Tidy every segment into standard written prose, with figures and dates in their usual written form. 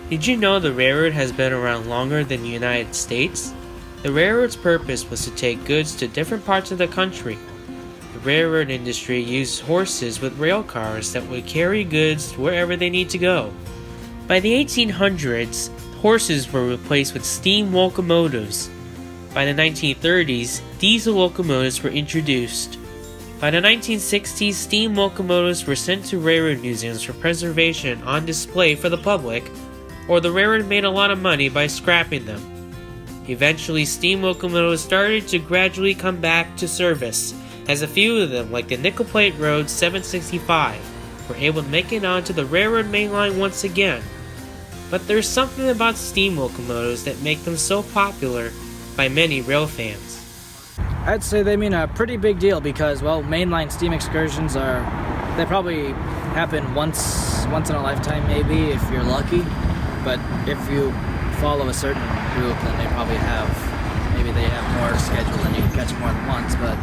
Did you know the railroad has been around longer than the United States? The railroad's purpose was to take goods to different parts of the country. The railroad industry used horses with rail cars that would carry goods wherever they need to go. By the 1800s, horses were replaced with steam locomotives. By the 1930s, diesel locomotives were introduced. By the 1960s, steam locomotives were sent to railroad museums for preservation on display for the public, or the railroad made a lot of money by scrapping them. Eventually, steam locomotives started to gradually come back to service, as a few of them, like the Nickel Plate Road 765, were able to make it onto the railroad mainline once again. But there's something about steam locomotives that make them so popular by many rail fans. I'd say they mean a pretty big deal because, well, mainline steam excursions they probably happen once in a lifetime maybe if you're lucky. But if you follow a certain group, then they have more scheduled and you can catch more than once. But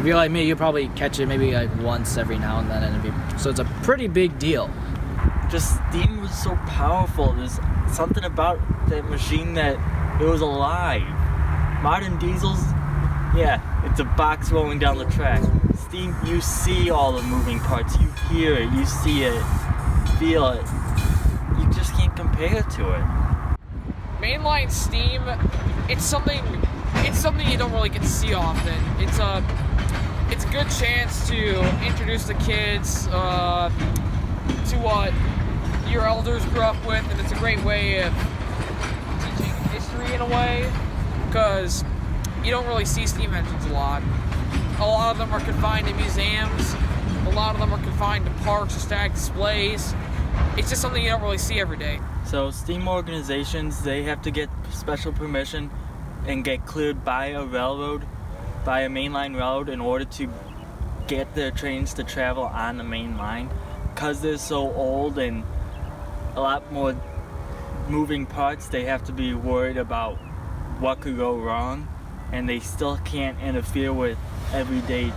if you're like me, you probably catch it maybe like once every now and then, so it's a pretty big deal. Just steam was so powerful. There's something about that machine that it was alive. Modern diesels, yeah, it's a box rolling down the track. Steam, you see all the moving parts, you hear it, you see it, feel it. You just can't compare to it. Mainline steam, it's something you don't really get to see often. It's a good chance to introduce the kids to what your elders grew up with, and it's a great way of teaching history in a way, because you don't really see steam engines a lot. A lot of them are confined to museums, a lot of them are confined to parks or static displays. It's just something you don't really see every day. So steam organizations, they have to get special permission and get cleared by a railroad, by a mainline railroad, in order to get their trains to travel on the main line. Because they're so old and a lot more moving parts, they have to be worried about what could go wrong, and they still can't interfere with everyday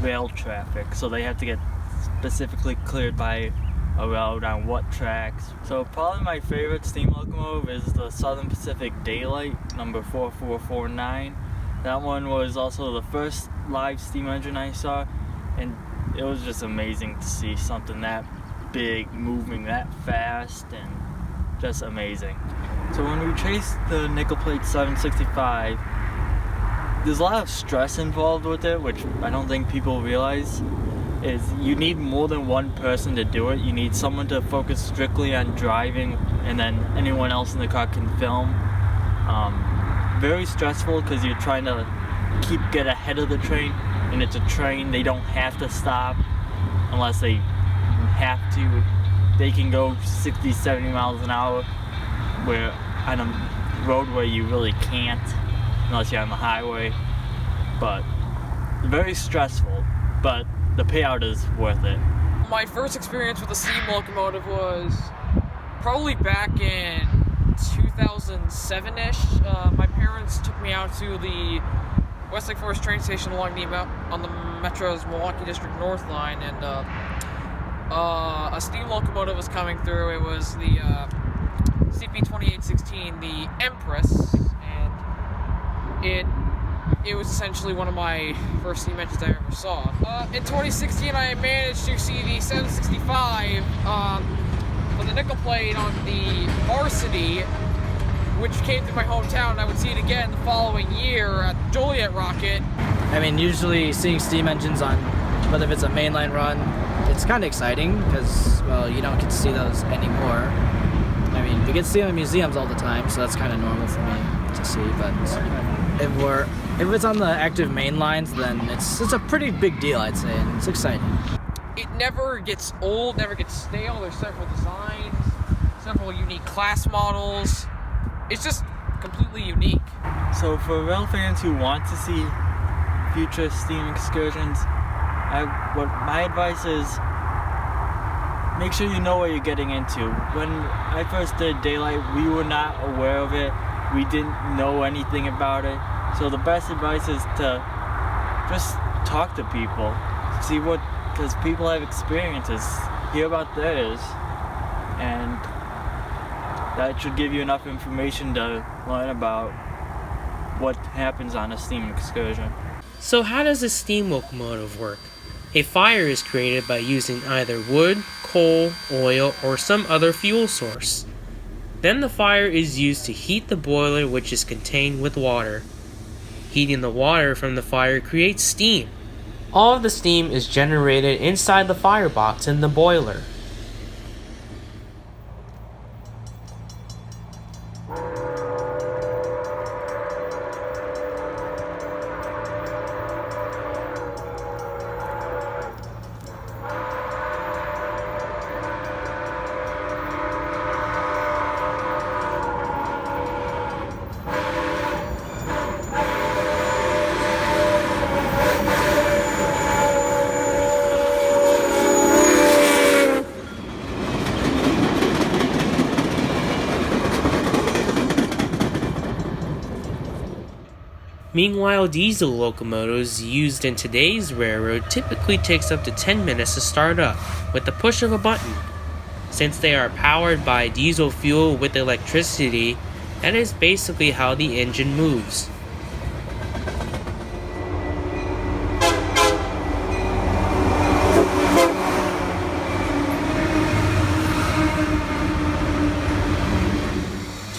rail traffic, so they have to get specifically cleared by a railroad on what tracks. So probably my favorite steam locomotive is the Southern Pacific Daylight, number 4449. That one was also the first live steam engine I saw, and it was just amazing to see something that big moving that fast, and just amazing. So when we trace the Nickel Plate 765, there's a lot of stress involved with it, which I don't think people realize. Is you need more than one person to do it. You need someone to focus strictly on driving, and then anyone else in the car can film. Very stressful because you're trying to get ahead of the train, and it's a train. They don't have to stop unless they have to. They can go 60, 70 miles an hour, where on a road where you really can't unless you're on the highway. But very stressful, but the payout is worth it. My first experience with a steam locomotive was probably back in 2007-ish. My parents took me out to the Westlake Forest train station along on the Metro's Milwaukee District North Line, and a steam locomotive was coming through. It was the CP2816, the Empress, and it was essentially one of my first steam engines I ever saw. In 2016, I managed to see the 765 on the nickel plate on the Varsity, which came through my hometown. I would see it again the following year at Joliet Rocket. I mean, usually seeing steam engines on, whether if it's a mainline run, it's kind of exciting because, well, you don't get to see those anymore. I mean, we get to see them in museums all the time, so that's kind of normal for me to see. But if it's on the active main lines, then it's a pretty big deal, I'd say, and it's exciting. It never gets old, never gets stale. There's several designs, several unique class models. It's just completely unique. So for rail fans who want to see future steam excursions, what my advice is, make sure you know what you're getting into. When I first did Daylight, we were not aware of it. We didn't know anything about it. So the best advice is to just talk to people, see because people have experiences, hear about theirs, and That should give you enough information to learn about what happens on a steam excursion. So how does a steam locomotive work? A fire is created by using either wood, coal, oil, or some other fuel source. Then the fire is used to heat the boiler, which is contained with water. Heating the water from the fire creates steam. All of the steam is generated inside the firebox in the boiler. Meanwhile, diesel locomotives used in today's railroad typically takes up to 10 minutes to start up with the push of a button. Since they are powered by diesel fuel with electricity, that is basically how the engine moves.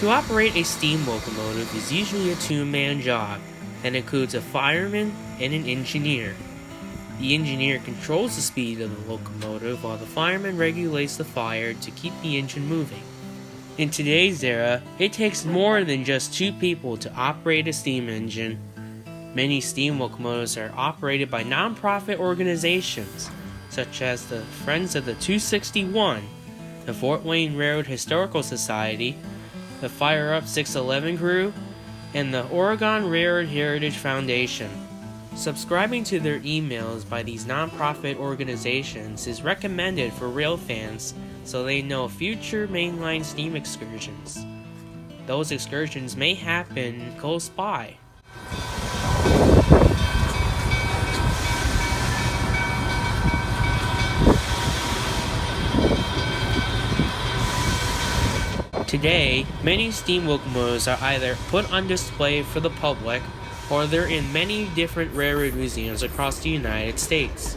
To operate a steam locomotive is usually a two-man job that includes a fireman and an engineer. The engineer controls the speed of the locomotive while the fireman regulates the fire to keep the engine moving. In today's era, it takes more than just two people to operate a steam engine. Many steam locomotives are operated by non-profit organizations, such as the Friends of the 261, the Fort Wayne Railroad Historical Society, the Fire Up 611 Crew, and the Oregon Railroad Heritage Foundation. Subscribing to their emails by these non-profit organizations is recommended for rail fans so they know future mainline steam excursions. Those excursions may happen close by. Today, many steam locomotives are either put on display for the public or they're in many different railroad museums across the United States.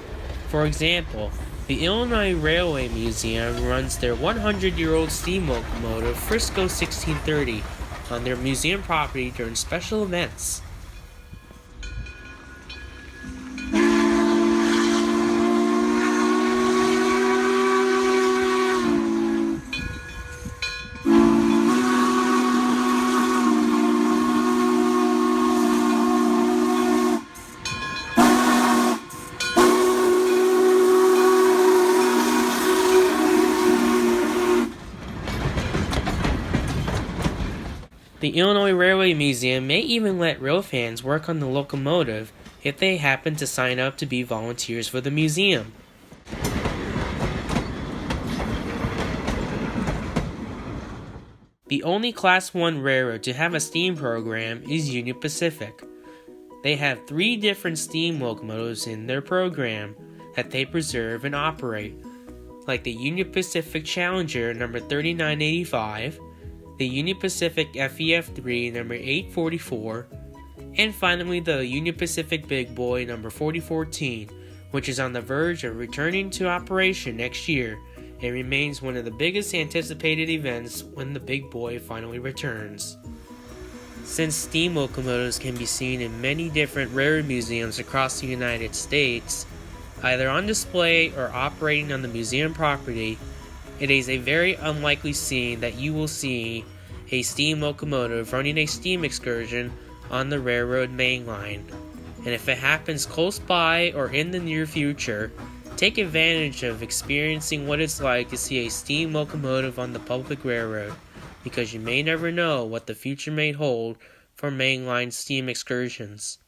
For example, the Illinois Railway Museum runs their 100-year-old steam locomotive Frisco 1630 on their museum property during special events. The Illinois Railway Museum may even let rail fans work on the locomotive if they happen to sign up to be volunteers for the museum. The only Class 1 railroad to have a steam program is Union Pacific. They have 3 different steam locomotives in their program that they preserve and operate, like the Union Pacific Challenger number 3985, the Union Pacific FEF3 number 844, and finally the Union Pacific Big Boy number 4014, which is on the verge of returning to operation next year and remains one of the biggest anticipated events when the Big Boy finally returns. Since steam locomotives can be seen in many different railroad museums across the United States, either on display or operating on the museum property, it is a very unlikely scene that you will see a steam locomotive running a steam excursion on the railroad main line. And if it happens close by or in the near future, take advantage of experiencing what it's like to see a steam locomotive on the public railroad, because you may never know what the future may hold for mainline steam excursions.